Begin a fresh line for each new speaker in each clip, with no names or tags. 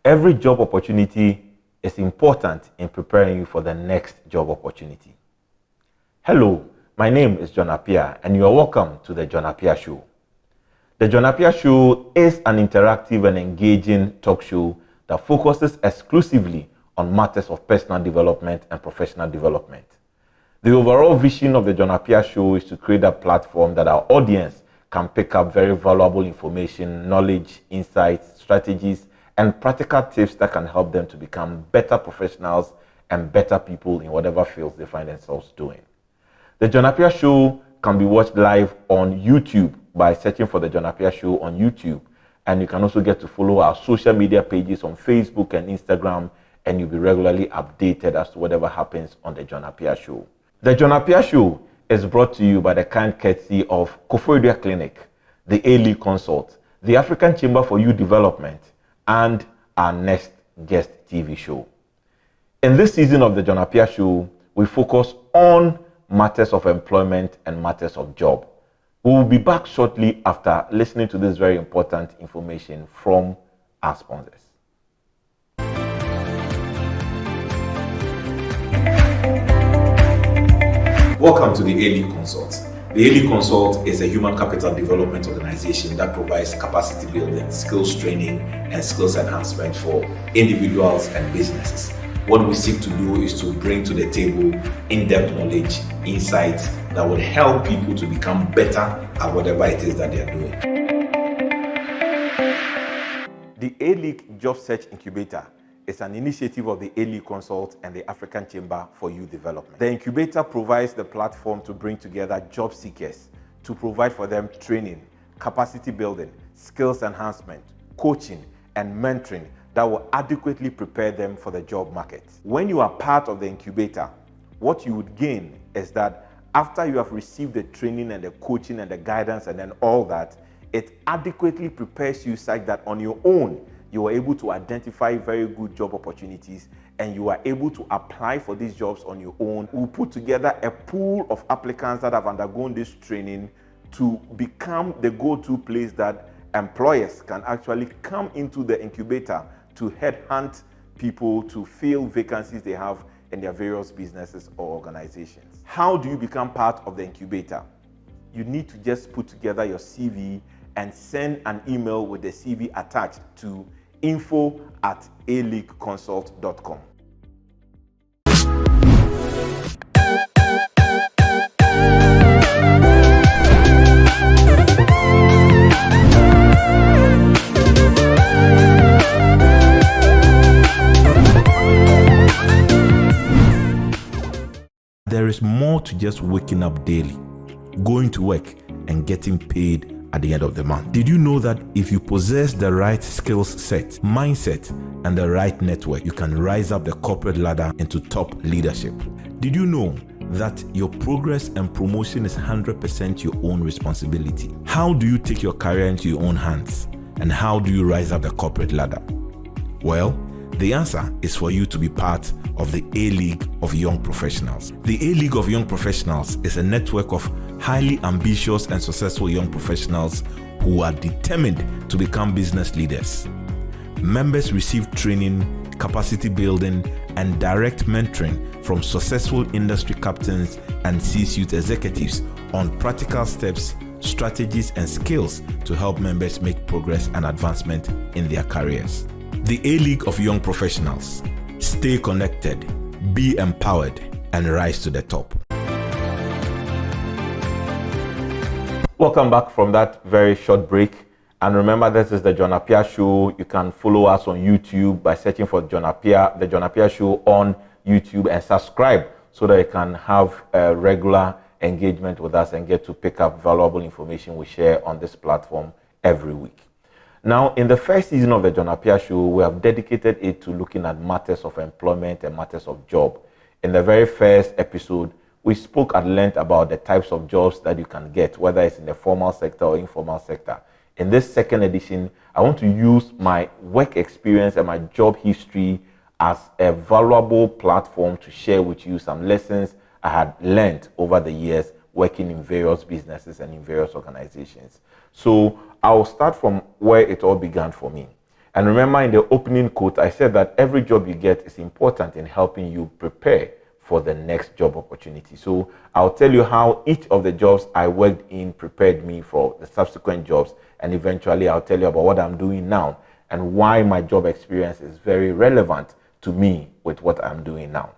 Every job opportunity is important in preparing you for the next job opportunity. Hello, my name is John Appiah, and you are welcome to the John Appiah Show. The John Appiah Show is an interactive and engaging talk show that focuses exclusively on matters of personal development and professional development. The overall vision of the John Appiah Show is to create a platform that our audience can pick up very valuable information, knowledge, insights, strategies, and practical tips that can help them to become better professionals and better people in whatever fields they find themselves doing. The John Appiah Show can be watched live on YouTube by searching for the John Appiah Show on YouTube. And you can also get to follow our social media pages on Facebook and Instagram, and you'll be regularly updated as to whatever happens on the John Appiah Show. The John Appiah Show is brought to you by the kind courtesy of Koforidua Clinic, the A-League Consult, the African Chamber for Youth Development, and our next guest TV show. In this season of the John Appiah Show, we focus on matters of employment and matters of job. We will be back shortly after listening to this very important information from our sponsors. Welcome to the A-League Consult. The A-League Consult is a human capital development organization that provides capacity building, skills training, and skills enhancement for individuals and businesses. What we seek to do is to bring to the table in-depth knowledge, insights that will help people to become better at whatever it is that they are doing. The A-League Job Search Incubator is an initiative of the A-League Consult and the African Chamber for Youth Development. The incubator provides the platform to bring together job seekers to provide for them training, capacity building, skills enhancement, coaching, and mentoring that will adequately prepare them for the job market. When you are part of the incubator, what you would gain is that after you have received the training and the coaching and the guidance and then all that, it adequately prepares you such that on your own, you are able to identify very good job opportunities and you are able to apply for these jobs on your own. We'll put together a pool of applicants that have undergone this training to become the go-to place that employers can actually come into the incubator to headhunt people to fill vacancies they have in their various businesses or organizations. How do you become part of the incubator? You need to just put together your CV and send an email with the CV attached to info@aleagueconsult.com. There is more to just waking up daily, going to work, and getting paid at the end of the month. Did you know that if you possess the right skills set, mindset, and the right network, you can rise up the corporate ladder into top leadership? Did you know that your progress and promotion is 100% your own responsibility? How do you take your career into your own hands? And how do you rise up the corporate ladder? Well, the answer is for you to be part of the A-League of Young Professionals. The A-League of Young Professionals is a network of highly ambitious and successful young professionals who are determined to become business leaders. Members receive training, capacity building, and direct mentoring from successful industry captains and C-suite executives on practical steps, strategies, and skills to help members make progress and advancement in their careers. The A-League of Young Professionals. Stay connected, be empowered, and rise to the top. Welcome back from that very short break. And remember, this is the John Appiah Show. You can follow us on YouTube by searching for the John Appiah Show on YouTube, and subscribe so that you can have a regular engagement with us and get to pick up valuable information we share on this platform every week. Now, in the first season of the John Appiah Show, we have dedicated it to looking at matters of employment and matters of job. In the very first episode, we spoke at length about the types of jobs that you can get, whether it's in the formal sector or informal sector. In this second edition, I want to use my work experience and my job history as a valuable platform to share with you some lessons I had learned over the years working in various businesses and in various organizations. So I'll start from where it all began for me. And remember, in the opening quote, I said that every job you get is important in helping you prepare for the next job opportunity. So I'll tell you how each of the jobs I worked in prepared me for the subsequent jobs, and eventually I'll tell you about what I'm doing now and why my job experience is very relevant to me with what I'm doing now.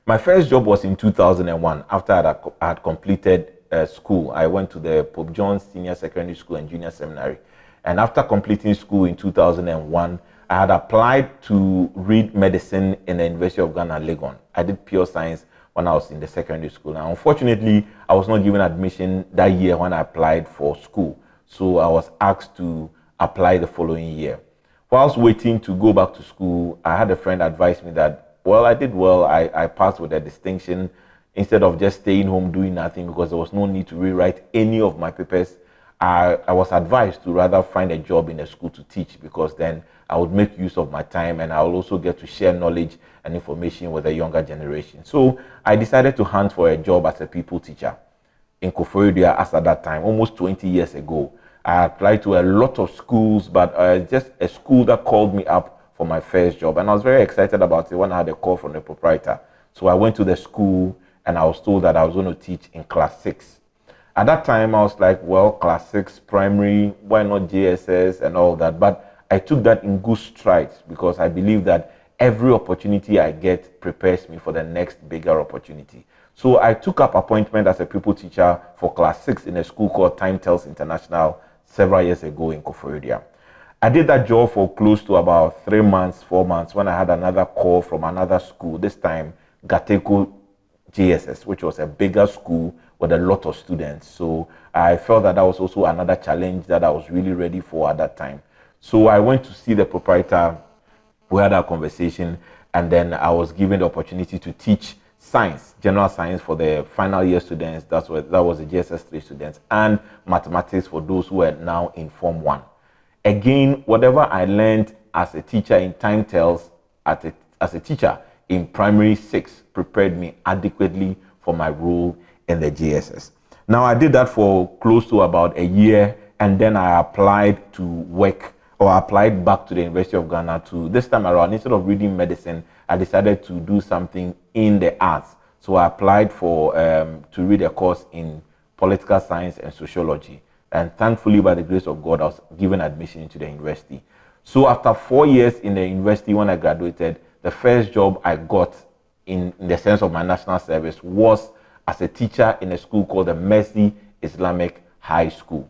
My first job was in 2001 after I had completed school. I went to the Pope John Senior Secondary School and Junior Seminary. And after completing school in 2001, I had applied to read medicine in the University of Ghana, Legon. I did pure science when I was in the secondary school. Now, unfortunately, I was not given admission that year when I applied for school. So I was asked to apply the following year. Whilst waiting to go back to school, I had a friend advise me that, well, I did well. I passed with a distinction instead of just staying home doing nothing, because there was no need to rewrite any of my papers. I was advised to rather find a job in a school to teach, because then I would make use of my time and I would also get to share knowledge and information with the younger generation. So I decided to hunt for a job as a people teacher in Koforidua as at that time, almost 20 years ago. I applied to a lot of schools, but just a school that called me up for my first job. And I was very excited about it when I had a call from the proprietor. So I went to the school and I was told that I was going to teach in class 6. At that time, I was like, well, class 6, primary, why not JSS and all that? But I took that in good strides, because I believe that every opportunity I get prepares me for the next bigger opportunity. So I took up appointment as a pupil teacher for class 6 in a school called Time Tells International several years ago in Koforidua. I did that job for close to about 3 months, 4 months, when I had another call from another school, this time Gateko JSS, which was a bigger school with a lot of students. So I felt that was also another challenge that I was really ready for at that time. So I went to see the proprietor. We had a conversation, and then I was given the opportunity to teach science, general science, for the final year students. That was the JSS 3 students, and mathematics for those who are now in Form 1. Again, whatever I learned as a teacher in Time Tells, as a teacher in primary 6, prepared me adequately for my role in the JSS. Now, I did that for close to about a year, and then I applied to work, or I applied back to the University of Ghana to, this time around, instead of reading medicine, I decided to do something in the arts. So I applied for to read a course in political science and sociology. And thankfully, by the grace of God, I was given admission into the university. So after 4 years in the university, when I graduated, the first job I got in the sense of my national service was as a teacher in a school called the Mercy Islamic High School.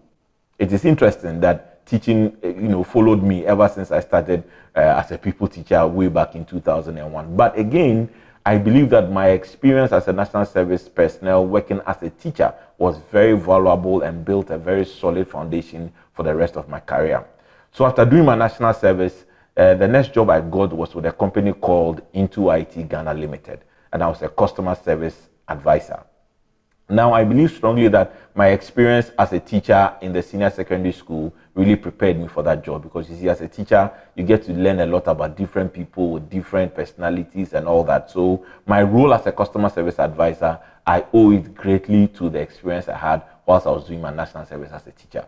It is interesting that teaching, followed me ever since I started as a people teacher way back in 2001. But again, I believe that my experience as a national service personnel working as a teacher was very valuable and built a very solid foundation for the rest of my career. So after doing my national service, the next job I got was with a company called Into IT Ghana Limited, and I was a customer service advisor. Now, I believe strongly that my experience as a teacher in the senior secondary school really prepared me for that job, because you see, as a teacher, you get to learn a lot about different people with different personalities and all that. So my role as a customer service advisor, I owe it greatly to the experience I had whilst I was doing my national service as a teacher.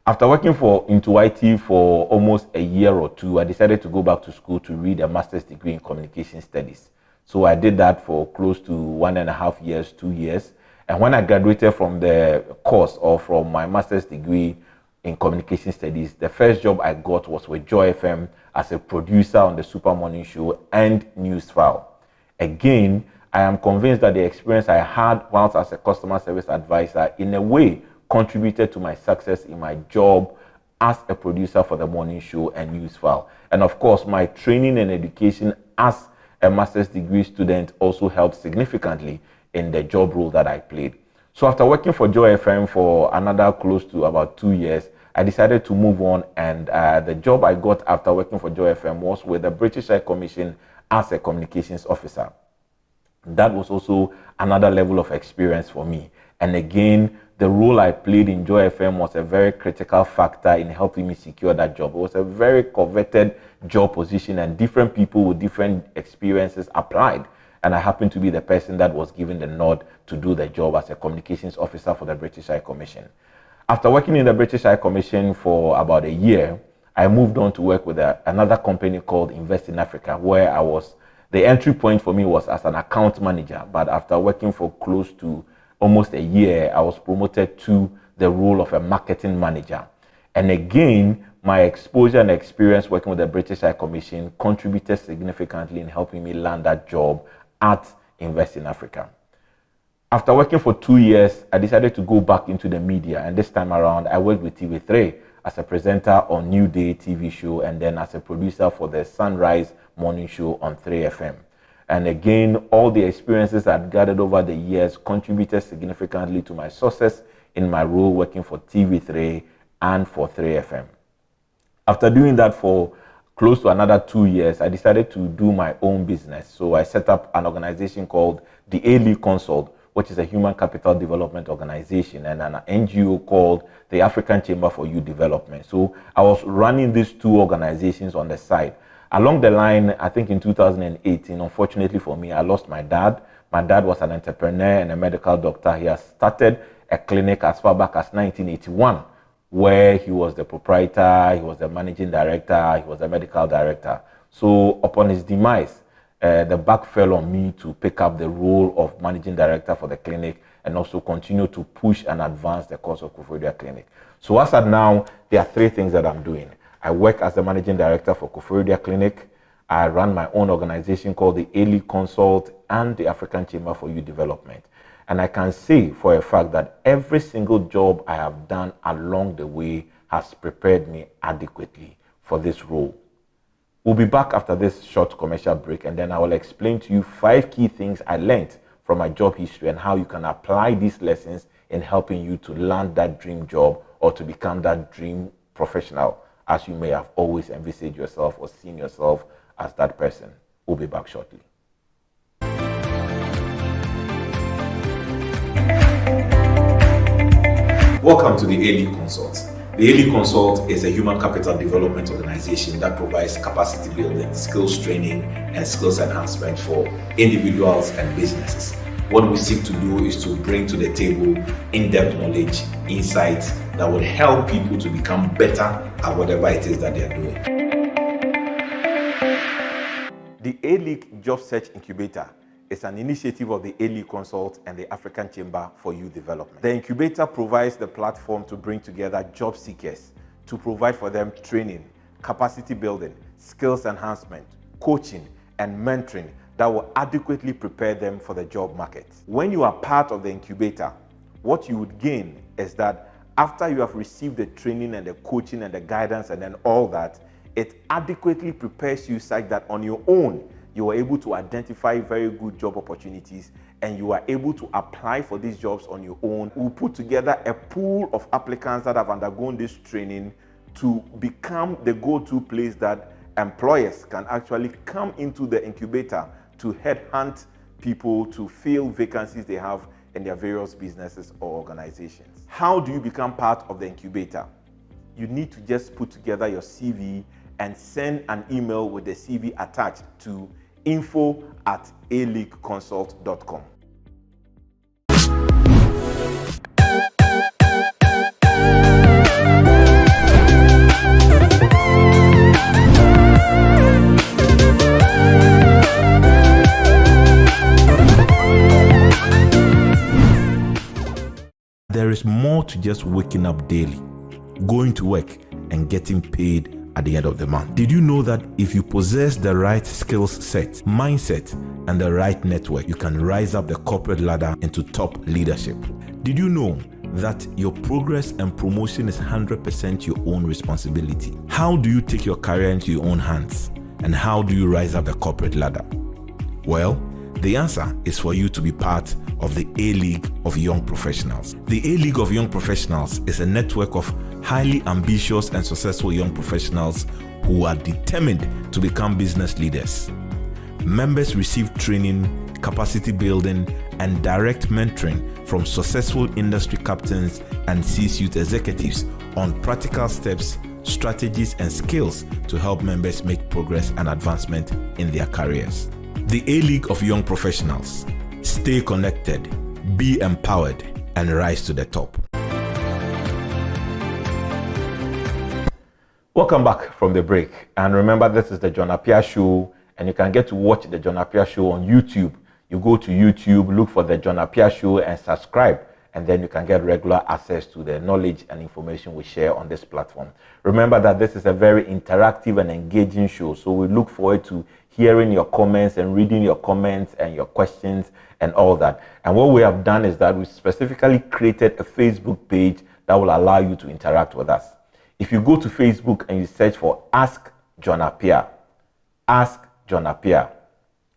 After working Into IT for almost a year or two, I decided to go back to school to read a master's degree in communication studies. So I did that for close to 1.5 years, 2 years. And when I graduated from the course, or from my master's degree in communication studies, the first job I got was with Joy FM as a producer on the Super Morning Show and News File. Again, I am convinced that the experience I had whilst as a customer service advisor in a way contributed to my success in my job as a producer for the morning show and News File. And of course, my training and education as a master's degree student also helped significantly in the job role that I played. So after working for Joy FM for another close to about 2 years, I decided to move on, and the job I got after working for Joy FM was with the British High Commission as a communications officer. That was also another level of experience for me. And again, the role I played in Joy FM was a very critical factor in helping me secure that job. It was a very coveted job position, and different people with different experiences applied. And I happened to be the person that was given the nod to do the job as a communications officer for the British High Commission. After working in the British High Commission for about a year, I moved on to work with another company called Invest in Africa, where the entry point for me was as an account manager. But after working for close to almost a year, I was promoted to the role of a marketing manager. And again, my exposure and experience working with the British High Commission contributed significantly in helping me land that job at Invest in Africa. After working for 2 years, I decided to go back into the media. And this time around, I worked with TV3 as a presenter on New Day TV show, and then as a producer for the Sunrise morning show on 3FM. And again, all the experiences I'd gathered over the years contributed significantly to my success in my role working for TV3 and for 3FM. After doing that for close to another 2 years, I decided to do my own business. So I set up an organization called the A-League Consult, which is a human capital development organization, and an NGO called the African Chamber for Youth Development. So I was running these two organizations on the side. Along the line, I think in 2018, unfortunately for me, I lost my dad. My dad was an entrepreneur and a medical doctor. He has started a clinic as far back as 1981, where he was the proprietor, he was the managing director, he was the medical director. So upon his demise, the buck fell on me to pick up the role of managing director for the clinic and also continue to push and advance the cause of Koforidua Clinic. So as of now, there are 3 things that I'm doing. I work as the managing director for Koforidua Clinic. I run my own organization called the A-League Consult and the African Chamber for Youth Development. And I can say for a fact that every single job I have done along the way has prepared me adequately for this role. We'll be back after this short commercial break, and then I will explain to you 5 key things I learned from my job history and how you can apply these lessons in helping you to land that dream job or to become that dream professional, as you may have always envisaged yourself or seen yourself as that person. We'll be back shortly. Welcome to the A-League Consult. The A-League Consult is a human capital development organization that provides capacity building, skills training, and skills enhancement for individuals and businesses. What we seek to do is to bring to the table in-depth knowledge, insights that will help people to become better at whatever it is that they are doing. The A-League Job Search Incubator is an initiative of the A-League Consult and the African Chamber for Youth Development. The incubator provides the platform to bring together job seekers to provide for them training, capacity building, skills enhancement, coaching, and mentoring that will adequately prepare them for the job market. When you are part of the incubator, what you would gain is that after you have received the training and the coaching and the guidance and then all that, it adequately prepares you such that on your own, you are able to identify very good job opportunities and you are able to apply for these jobs on your own. We'll put together a pool of applicants that have undergone this training to become the go-to place that employers can actually come into the incubator to headhunt people to fill vacancies they have in their various businesses or organizations. How do you become part of the incubator? You need to just put together your CV and send an email with the CV attached to info@aleagueconsult.com. There is more to just waking up daily, going to work, and getting paid at the end of the month. Did you know that if you possess the right skills set, mindset, and the right network, you can rise up the corporate ladder into top leadership? Did you know that your progress and promotion is 100% your own responsibility? How do you take your career into your own hands? And how do you rise up the corporate ladder? Well, the answer is for you to be part of the A-League of Young Professionals. The A-League of Young Professionals is a network of highly ambitious and successful young professionals who are determined to become business leaders. Members receive training, capacity building, and direct mentoring from successful industry captains and C-suite executives on practical steps, strategies, and skills to help members make progress and advancement in their careers. The A-League of Young Professionals. Stay connected, be empowered, and rise to the top. Welcome back from the break. And remember, this is the John Appiah Show, and you can get to watch the John Appiah Show on YouTube. You go to YouTube, look for the John Appiah Show and subscribe, and then you can get regular access to the knowledge and information we share on this platform. Remember that this is a very interactive and engaging show, so we look forward to hearing your comments and reading your comments and your questions and all that. And what we have done is that we specifically created a Facebook page that will allow you to interact with us. If you go to Facebook and you search for Ask John Appiah, Ask John Appiah,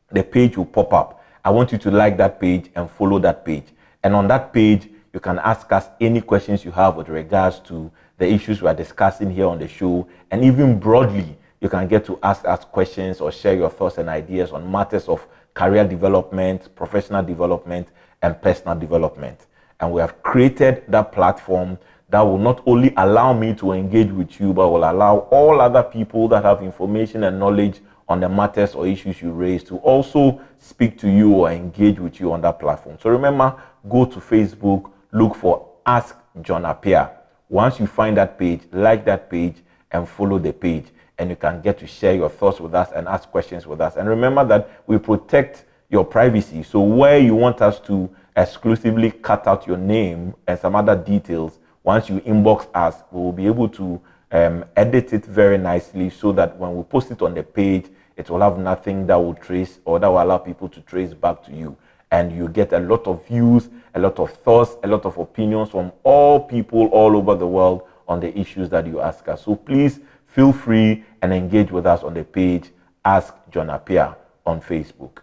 the page will pop up. I want you to like that page and follow that page. And on that page, you can ask us any questions you have with regards to the issues we are discussing here on the show. And even broadly, you can get to ask us questions or share your thoughts and ideas on matters of career development, professional development, and personal development. And we have created that platform that will not only allow me to engage with you, but will allow all other people that have information and knowledge on the matters or issues you raise to also speak to you or engage with you on that platform. So remember, go to Facebook, look for Ask John Appiah. Once you find that page, like that page and follow the page, and you can get to share your thoughts with us and ask questions with us. And remember that we protect your privacy. So where you want us to exclusively cut out your name and some other details, once you inbox us, we will be able to edit it very nicely so that when we post it on the page, it will have nothing that will trace or that will allow people to trace back to you. And you get a lot of views, a lot of thoughts, a lot of opinions from all people all over the world on the issues that you ask us. So please feel free and engage with us on the page Ask John Appiah on Facebook.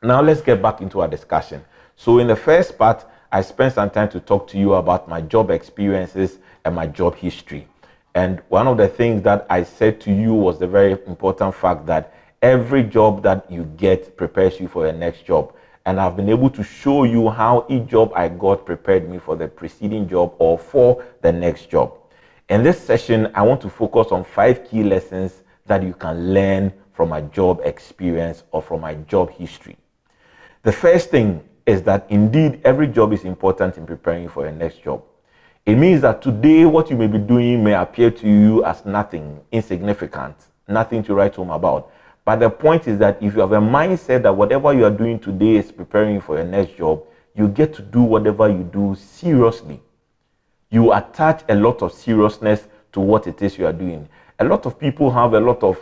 Now let's get back into our discussion. So in the first part, I spent some time to talk to you about my job experiences and my job history. And one of the things that I said to you was the very important fact that every job that you get prepares you for your next job. And I've been able to show you how each job I got prepared me for the preceding job or for the next job. In this session, I want to focus on 5 key lessons that you can learn from my job experience or from my job history. The first thing is that indeed every job is important in preparing you for your next job. It means that today what you may be doing may appear to you as nothing, insignificant, nothing to write home about. But the point is that if you have a mindset that whatever you are doing today is preparing you for your next job, you get to do whatever you do seriously. You attach a lot of seriousness to what it is you are doing. A lot of people have a lot of,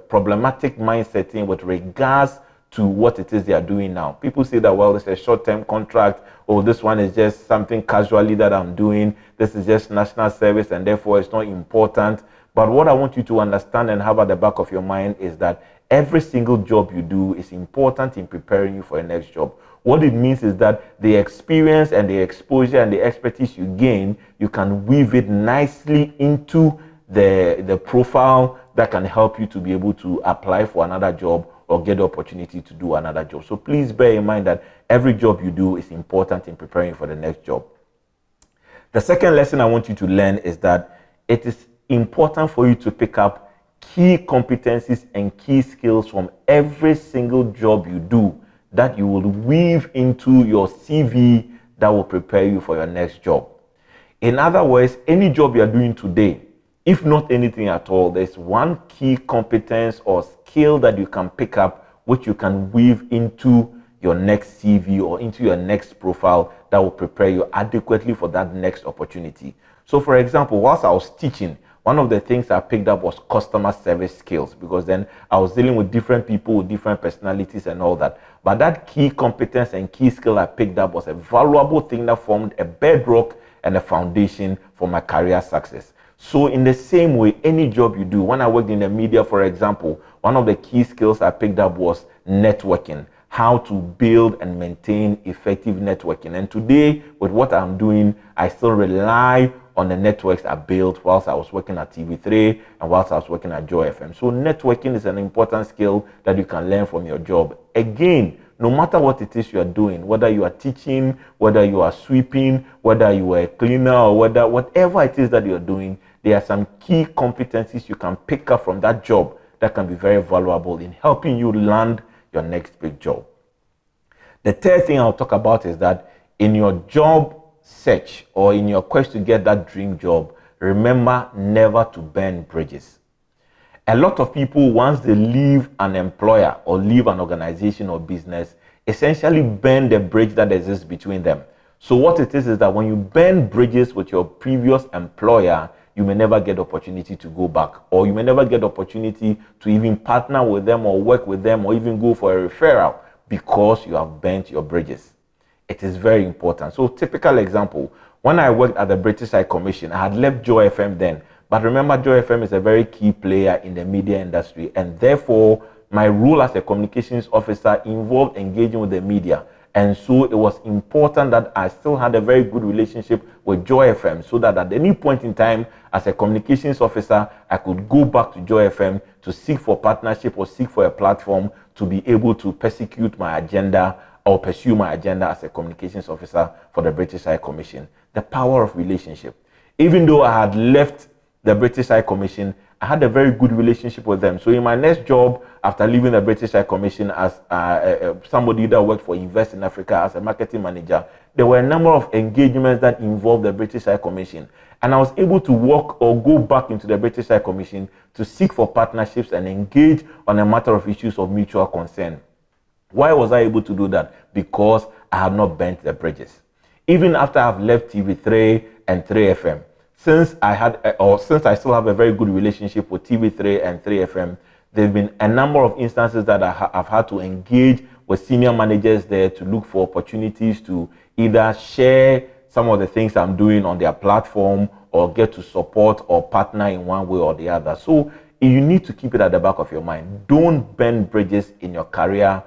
problematic mindset with regards to what it is they are doing now. People say that, well, it's a short-term contract, or this one is just something casually that I'm doing. This is just national service and therefore it's not important. But what I want you to understand and have at the back of your mind is that every single job you do is important in preparing you for your next job. What it means is that the experience and the exposure and the expertise you gain, you can weave it nicely into the profile that can help you to be able to apply for another job or get the opportunity to do another job. So please bear in mind that every job you do is important in preparing for the next job. The second lesson I want you to learn is that it is important for you to pick up key competencies and key skills from every single job you do that you will weave into your CV that will prepare you for your next job. In other words, any job you are doing today, if not anything at all, there's one key competence or skill that you can pick up which you can weave into your next CV or into your next profile that will prepare you adequately for that next opportunity. So for example, whilst I was teaching, one of the things I picked up was customer service skills, because then I was dealing with different people with different personalities and all that. But that key competence and key skill I picked up was a valuable thing that formed a bedrock and a foundation for my career success. So in the same way, any job you do, when I worked in the media, for example, one of the key skills I picked up was networking, how to build and maintain effective networking. And today, with what I'm doing, I still rely on the networks I built whilst I was working at TV3 and whilst I was working at Joy FM. So networking is an important skill that you can learn from your job. Again, no matter what it is you are doing, whether you are teaching, whether you are sweeping, whether you are a cleaner, or whatever it is that you're doing, there are some key competencies you can pick up from that job that can be very valuable in helping you land your next big job. The third thing I'll talk about is that in your job search or in your quest to get that dream job, remember never to burn bridges. A lot of people, once they leave an employer or leave an organization or business, essentially burn the bridge that exists between them. So what it is that when you burn bridges with your previous employer, you may never get the opportunity to go back, or you may never get the opportunity to even partner with them or work with them or even go for a referral because you have burnt your bridges. It is very important. So typical example, when I worked at the British High Commission, I had left Joy FM then. But remember, Joy FM is a very key player in the media industry, and therefore my role as a communications officer involved engaging with the media. And so it was important that I still had a very good relationship with Joy FM, so that at any point in time as a communications officer, I could go back to Joy FM to seek for partnership or seek for a platform to be able to pursue my agenda as a communications officer for the British High Commission. The power of relationship. Even though I had left the British High Commission, I had a very good relationship with them. So in my next job, after leaving the British High Commission as somebody that worked for Invest in Africa as a marketing manager, there were a number of engagements that involved the British High Commission. And I was able to work or go back into the British High Commission to seek for partnerships and engage on a matter of issues of mutual concern. Why was I able to do that? Because I had not burnt the bridges. Even after I've left TV3 and 3FM, since I still have a very good relationship with TV3 and 3FM, there have been a number of instances that I've had to engage with senior managers there to look for opportunities to either share some of the things I'm doing on their platform or get to support or partner in one way or the other. So you need to keep it at the back of your mind. Don't burn bridges in your career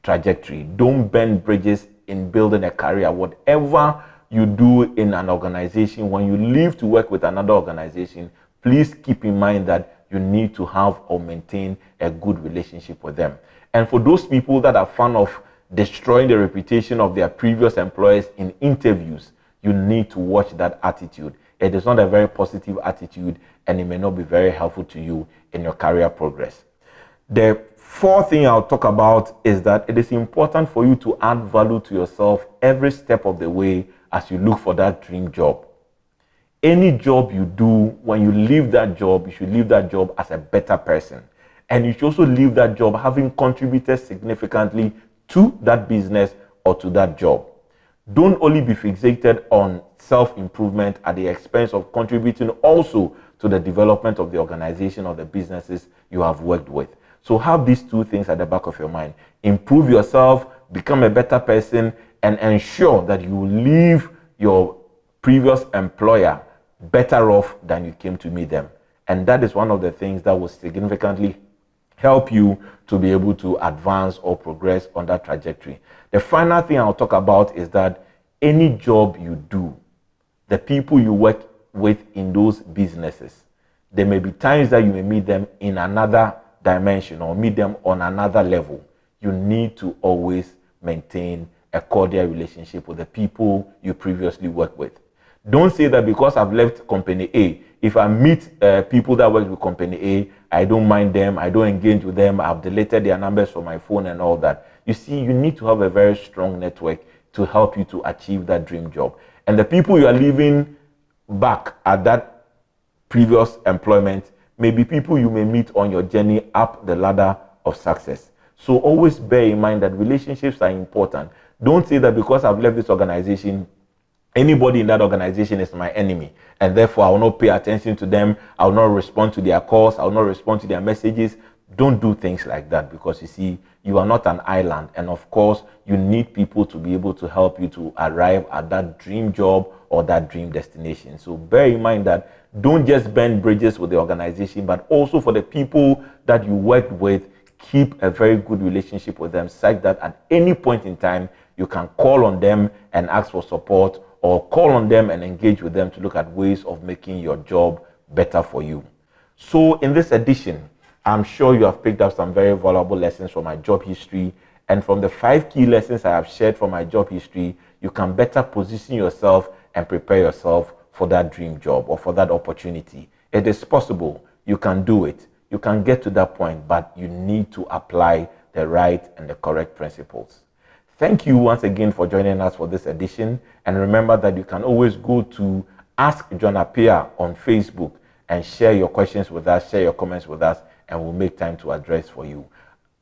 trajectory. Don't burn bridges in building a career. Whatever you do in an organization, when you leave to work with another organization, please keep in mind that you need to have or maintain a good relationship with them. And for those people that are fond of destroying the reputation of their previous employers in interviews, you need to watch that attitude. It is not a very positive attitude, and it may not be very helpful to you in your career progress. The fourth thing I'll talk about is that it is important for you to add value to yourself every step of the way as you look for that dream job. Any job you do, when you leave that job, you should leave that job as a better person. And you should also leave that job having contributed significantly to that business or to that job. Don't only be fixated on self-improvement at the expense of contributing also to the development of the organization or the businesses you have worked with. So have these two things at the back of your mind. Improve yourself, become a better person, and ensure that you leave your previous employer better off than you came to meet them. And that is one of the things that will significantly help you to be able to advance or progress on that trajectory. The final thing I'll talk about is that any job you do, the people you work with in those businesses, there may be times that you may meet them in another dimension or meet them on another level. You need to always maintain a cordial relationship with the people you previously worked with. Don't say that because I've left company A, if I meet people that work with company A, I don't mind them, I don't engage with them, I've deleted their numbers from my phone and all that. You see, you need to have a very strong network to help you to achieve that dream job. And the people you are leaving back at that previous employment may be people you may meet on your journey up the ladder of success. So always bear in mind that relationships are important. Don't say that because I've left this organization, anybody in that organization is my enemy, and therefore I will not pay attention to them, I will not respond to their calls, I will not respond to their messages. Don't do things like that, because you see, you are not an island, and of course, you need people to be able to help you to arrive at that dream job or that dream destination. So bear in mind that don't just burn bridges with the organization, but also for the people that you work with, keep a very good relationship with them, such that at any point in time, you can call on them and ask for support, or call on them and engage with them to look at ways of making your job better for you. So in this edition, I'm sure you have picked up some very valuable lessons from my job history, and from the 5 key lessons I have shared from my job history, you can better position yourself and prepare yourself for that dream job or for that opportunity. It is possible. You can do it. You can get to that point, but you need to apply the right and the correct principles. Thank you once again for joining us for this edition. And remember that you can always go to Ask John Appiah on Facebook and share your questions with us, share your comments with us, and we'll make time to address for you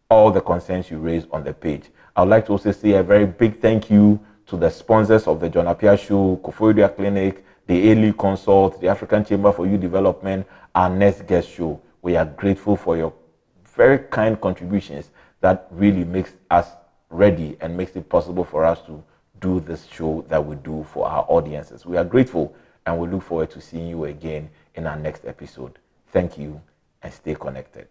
all the concerns you raise on the page. I would like to also say a very big thank you to the sponsors of the John Appiah Show, Koforidua Clinic, the A-League Consult, the African Chamber for Youth Development, our next guest show. We are grateful for your very kind contributions that really makes us ready and makes it possible for us to do this show that we do for our audiences. We are grateful and we look forward to seeing you again in our next episode. Thank you and stay connected.